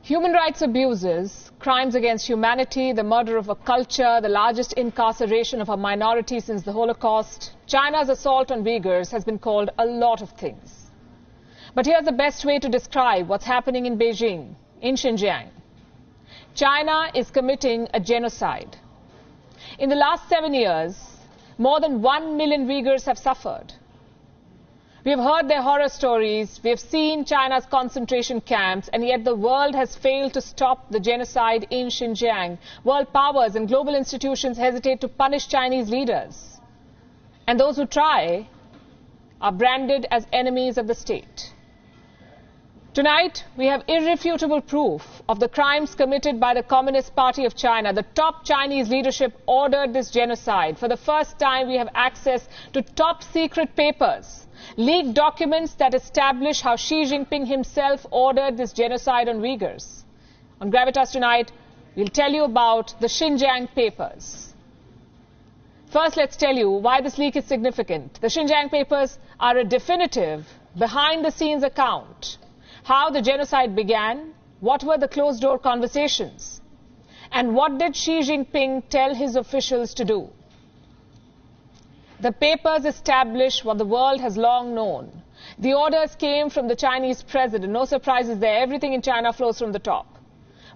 Human rights abuses, crimes against humanity, the murder of a culture, the largest incarceration of a minority since the Holocaust, China's assault on Uyghurs has been called a lot of things. But here's the best way to describe what's happening in Beijing, in Xinjiang. China is committing a genocide. In the last 7 years, more than 1 million Uyghurs have suffered. We have heard their horror stories, we have seen China's concentration camps, and yet the world has failed to stop the genocide in Xinjiang. World powers and global institutions hesitate to punish Chinese leaders. And those who try are branded as enemies of the state. Tonight, we have irrefutable proof of the crimes committed by the Communist Party of China. The top Chinese leadership ordered this genocide. For the first time, we have access to top secret papers, leaked documents that establish how Xi Jinping himself ordered this genocide on Uyghurs. On Gravitas tonight, we'll tell you about the Xinjiang papers. First, let's tell you why this leak is significant. The Xinjiang papers are a definitive, behind-the-scenes account. How the genocide began, what were the closed-door conversations, and what did Xi Jinping tell his officials to do. The papers establish what the world has long known. The orders came from the Chinese president. No surprises there. Everything in China flows from the top.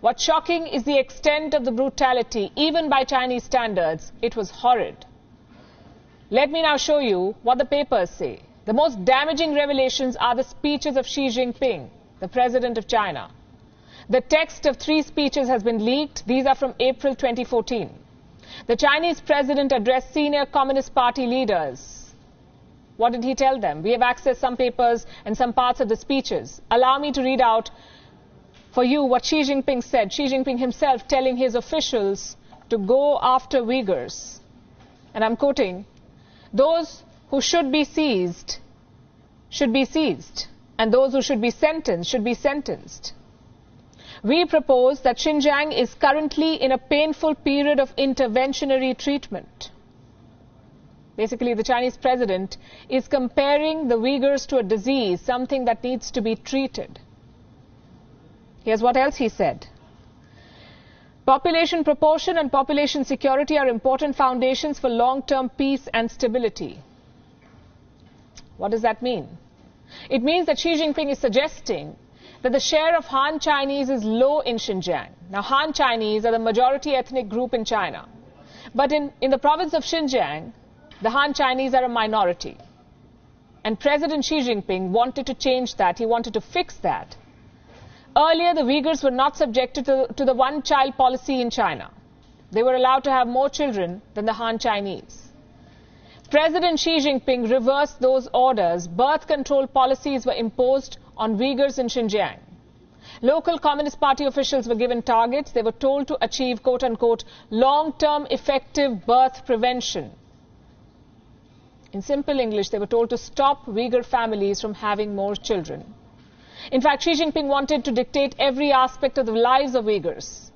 What's shocking is the extent of the brutality, even by Chinese standards. It was horrid. Let me now show you what the papers say. The most damaging revelations are the speeches of Xi Jinping, the president of China. The text of 3 speeches has been leaked. These are from April 2014. The Chinese president addressed senior Communist Party leaders. What did he tell them? We have accessed some papers and some parts of the speeches. Allow me to read out for you what Xi Jinping said. Xi Jinping himself telling his officials to go after Uyghurs. And I'm quoting, "Those who should be seized, and those who should be sentenced. We propose that Xinjiang is currently in a painful period of interventionary treatment." Basically, the Chinese president is comparing the Uyghurs to a disease, something that needs to be treated. Here's what else he said. "Population proportion and population security are important foundations for long-term peace and stability." What does that mean? It means that Xi Jinping is suggesting that the share of Han Chinese is low in Xinjiang. Now, Han Chinese are the majority ethnic group in China. But in the province of Xinjiang, the Han Chinese are a minority. And President Xi Jinping wanted to change that. He wanted to fix that. Earlier, the Uyghurs were not subjected to the one-child policy in China. They were allowed to have more children than the Han Chinese. President Xi Jinping reversed those orders. Birth control policies were imposed on Uyghurs in Xinjiang. Local Communist Party officials were given targets. They were told to achieve, quote-unquote, long-term effective birth prevention. In simple English, they were told to stop Uyghur families from having more children. In fact, Xi Jinping wanted to dictate every aspect of the lives of Uyghurs.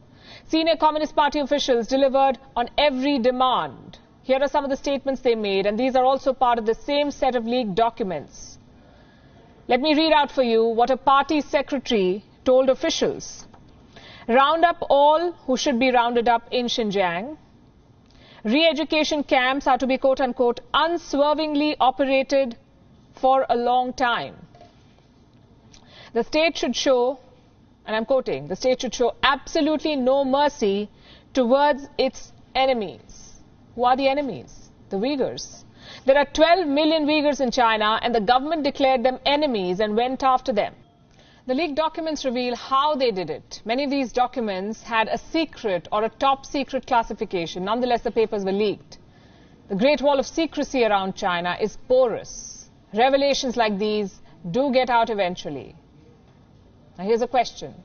Senior Communist Party officials delivered on every demand. Here are some of the statements they made, and these are also part of the same set of leaked documents. Let me read out for you what a party secretary told officials. "Round up all who should be rounded up in Xinjiang. Re-education camps are to be, quote-unquote, unswervingly operated for a long time. The state should show," and I'm quoting, "the state should show absolutely no mercy towards its enemies." Who are the enemies? The Uyghurs. There are 12 million Uyghurs in China, and the government declared them enemies and went after them. The leaked documents reveal how they did it. Many of these documents had a secret or a top secret classification. Nonetheless, the papers were leaked. The Great Wall of Secrecy around China is porous. Revelations like these do get out eventually. Now, here's a question.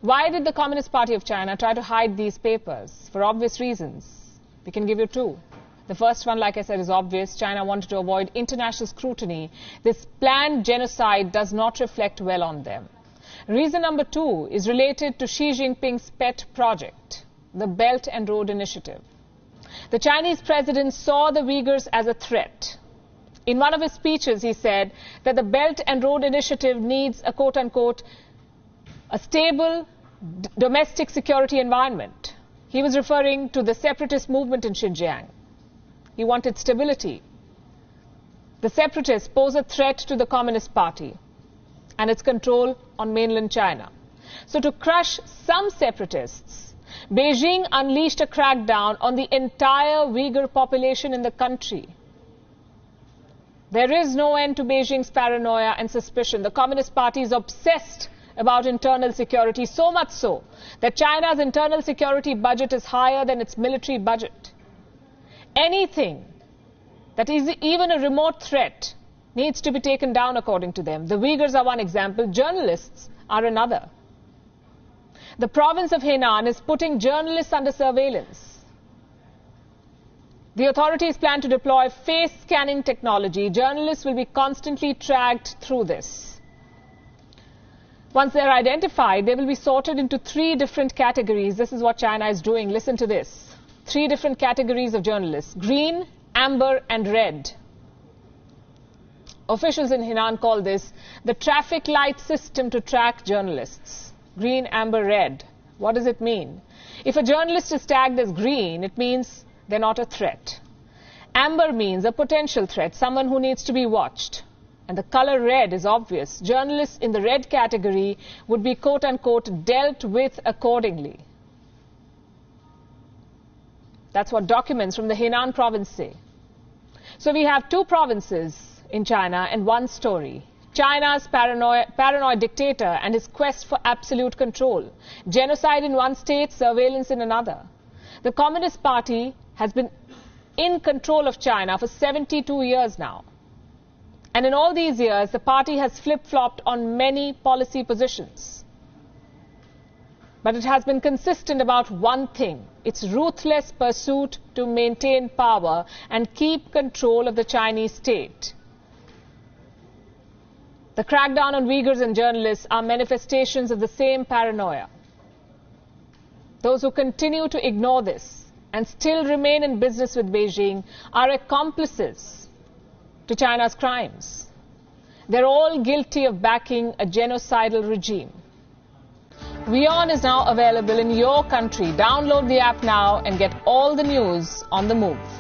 Why did the Communist Party of China try to hide these papers? For obvious reasons. We can give you 2. The first one, like I said, is obvious. China wanted to avoid international scrutiny. This planned genocide does not reflect well on them. Reason number 2 is related to Xi Jinping's pet project, the Belt and Road Initiative. The Chinese president saw the Uyghurs as a threat. In one of his speeches, he said that the Belt and Road Initiative needs a, quote-unquote, a stable domestic security environment. He was referring to the separatist movement in Xinjiang. He wanted stability. The separatists pose a threat to the Communist Party and its control on mainland China. So to crush some separatists, Beijing unleashed a crackdown on the entire Uyghur population in the country. There is no end to Beijing's paranoia and suspicion. The Communist Party is obsessed about internal security, so much so that China's internal security budget is higher than its military budget. Anything that is even a remote threat needs to be taken down according to them. The Uyghurs are one example, journalists are another. The province of Henan is putting journalists under surveillance. The authorities plan to deploy face scanning technology. Journalists will be constantly tracked through this. Once they are identified, they will be sorted into 3 different categories. This is what China is doing. Listen to this. 3 different categories of journalists: green, amber and red. Officials in Henan call this the traffic light system to track journalists. Green, amber, red. What does it mean? If a journalist is tagged as green, it means they're not a threat. Amber means a potential threat, someone who needs to be watched. And the color red is obvious. Journalists in the red category would be quote-unquote dealt with accordingly. That's what documents from the Henan province say. So we have 2 provinces in China and 1 story. China's paranoid dictator and his quest for absolute control. Genocide in one state, surveillance in another. The Communist Party has been in control of China for 72 years now. And in all these years, the party has flip-flopped on many policy positions. But it has been consistent about one thing: its ruthless pursuit to maintain power and keep control of the Chinese state. The crackdown on Uyghurs and journalists are manifestations of the same paranoia. Those who continue to ignore this and still remain in business with Beijing are accomplices to China's crimes. They're all guilty of backing a genocidal regime. WION is now available in your country. Download the app now and get all the news on the move.